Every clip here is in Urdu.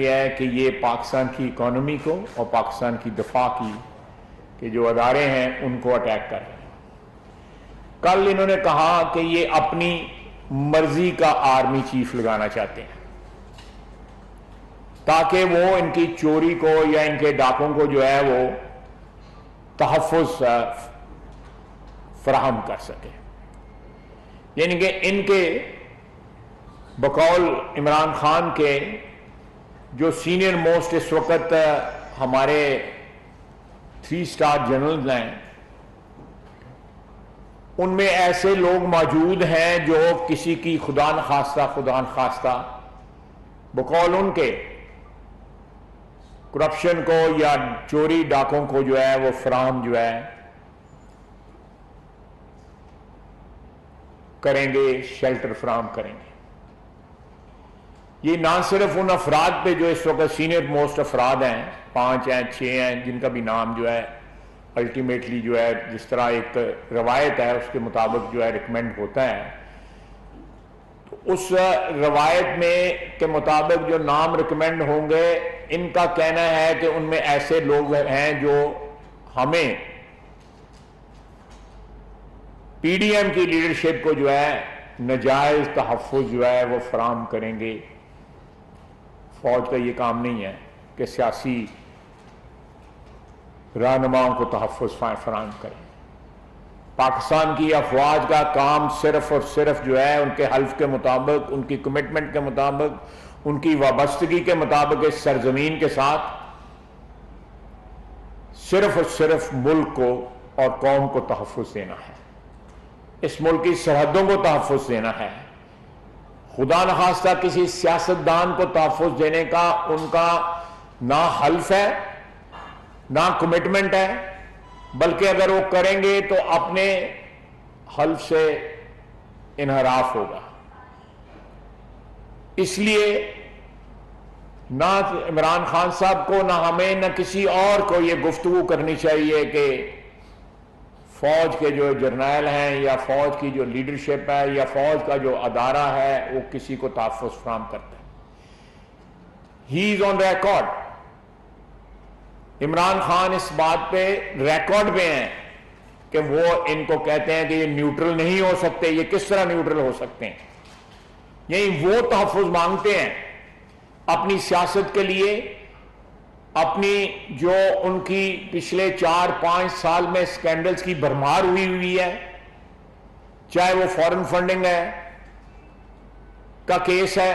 یہ ہے کہ یہ پاکستان کی اکانومی کو اور پاکستان کی دفاع کی کہ جو ادارے ہیں ان کو اٹیک کر رہے ہیں۔ کل انہوں نے کہا کہ یہ اپنی مرضی کا آرمی چیف لگانا چاہتے ہیں تاکہ وہ ان کی چوری کو یا ان کے ڈاکوں کو جو ہے وہ تحفظ فراہم کر سکے، یعنی کہ ان کے بقول عمران خان کے جو سینئر موسٹ اس وقت ہمارے 3 اسٹار جنرلز ہیں، ان میں ایسے لوگ موجود ہیں جو کسی کی خدا نخواستہ بقول ان کے کرپشن کو یا چوری ڈاکوں کو جو ہے وہ فراہم جو ہے کریں گے، شیلٹر فراہم کریں گے۔ یہ نہ صرف ان افراد پہ جو اس وقت سینئر موسٹ افراد ہیں، 5 ہیں 6 ہیں، جن کا بھی نام جو ہے الٹیمیٹلی جو ہے جس طرح ایک روایت ہے اس کے مطابق جو ہے ریکمینڈ ہوتا ہے، تو اس روایت میں کے مطابق جو نام ریکمینڈ ہوں گے، ان کا کہنا ہے کہ ان میں ایسے لوگ ہیں جو ہمیں پی ڈی ایم کی لیڈرشپ کو جو ہے ناجائز تحفظ جو ہے وہ فراہم کریں گے۔ فوج کا یہ کام نہیں ہے کہ سیاسی رہنماؤں کو تحفظ فراہم کریں۔ پاکستان کی افواج کا کام صرف اور صرف جو ہے ان کے حلف کے مطابق، ان کی کمٹمنٹ کے مطابق، ان کی وابستگی کے مطابق اس سرزمین کے ساتھ صرف اور صرف ملک کو اور قوم کو تحفظ دینا ہے، اس ملک کی سرحدوں کو تحفظ دینا ہے۔ خدا نخواستہ کسی سیاستدان کو تحفظ دینے کا ان کا نہ حلف ہے نہ کمٹمنٹ ہے، بلکہ اگر وہ کریں گے تو اپنے حلف سے انحراف ہوگا۔ اس لیے نہ عمران خان صاحب کو، نہ ہمیں، نہ کسی اور کو یہ گفتگو کرنی چاہیے کہ فوج کے جو جرنیل ہیں یا فوج کی جو لیڈرشپ ہے یا فوج کا جو ادارہ ہے وہ کسی کو تحفظ فراہم کرتا ہے۔ ہی از آن ریکارڈ، عمران خان اس بات پہ ریکارڈ پہ ہیں کہ وہ ان کو کہتے ہیں کہ یہ نیوٹرل نہیں ہو سکتے۔ یہ کس طرح نیوٹرل ہو سکتے ہیں؟ یعنی وہ تحفظ مانگتے ہیں اپنی سیاست کے لیے، اپنی جو ان کی پچھلے 4-5 سال میں سکینڈلز کی بھرمار ہوئی ہے، چاہے وہ فورن فنڈنگ ہے کا کیس ہے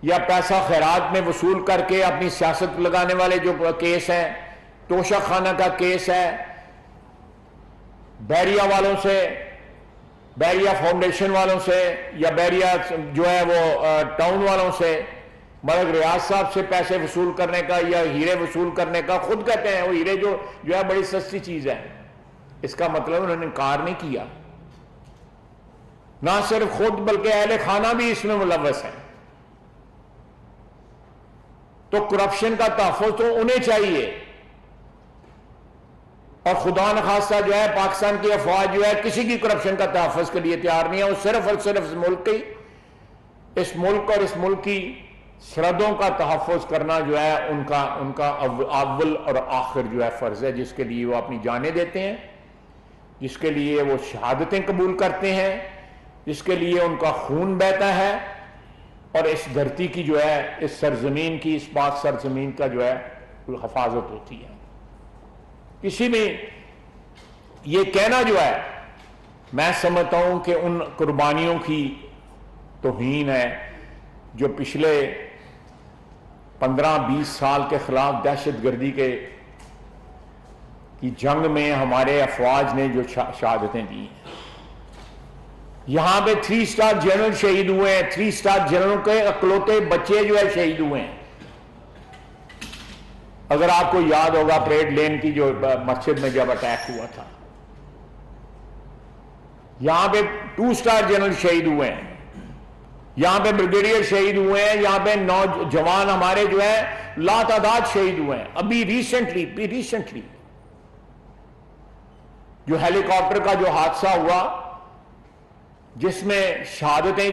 یا پیسہ خیرات میں وصول کر کے اپنی سیاست لگانے والے جو کیس ہیں، توشہ خانہ کا کیس ہے، بیریا والوں سے، بیریا فاؤنڈیشن والوں سے یا بیریا جو ہے وہ ٹاؤن والوں سے، ملک ریاض صاحب سے پیسے وصول کرنے کا یا ہیرے وصول کرنے کا۔ خود کہتے ہیں وہ ہیرے جو ہے بڑی سستی چیز ہے، اس کا مطلب انہوں نے انکار نہیں کیا۔ نہ صرف خود بلکہ اہل خانہ بھی اس میں ملوث ہیں۔ تو کرپشن کا تحفظ تو انہیں چاہیے، اور خدا نخواستہ جو ہے پاکستان کی افواج جو ہے کسی کی کرپشن کا تحفظ کے لیے تیار نہیں ہے۔ وہ صرف اور صرف اس ملک اور اس ملک کی سرحدوں کا تحفظ کرنا جو ہے ان کا اول اور آخر جو ہے فرض ہے، جس کے لیے وہ اپنی جانیں دیتے ہیں، جس کے لیے وہ شہادتیں قبول کرتے ہیں، جس کے لیے ان کا خون بہتا ہے، اور اس دھرتی کی جو ہے، اس سرزمین کی، اس پاک سرزمین کا جو ہے حفاظت ہوتی ہے۔ کسی بھی یہ کہنا جو ہے، میں سمجھتا ہوں کہ ان قربانیوں کی توہین ہے جو پچھلے 15-20 سال کے خلاف دہشت گردی کی جنگ میں ہمارے افواج نے جو شہادتیں دی ہیں۔ یہاں پہ 3 اسٹار جنرل شہید ہوئے ہیں، 3 اسٹار جنرل کے اکلوتے بچے جو ہے شہید ہوئے ہیں۔ اگر آپ کو یاد ہوگا پریڈ لین کی جو مسجد میں جب اٹیک ہوا تھا، یہاں پہ 2 اسٹار جنرل شہید ہوئے ہیں، یہاں پہ بریگیڈیئر شہید ہوئے ہیں، یہاں پہ نوجوان ہمارے جو ہے لا تعداد شہید ہوئے ہیں۔ ابھی ریسنٹلی جو ہیلی کاپٹر کا جو حادثہ ہوا جس میں شہادتیں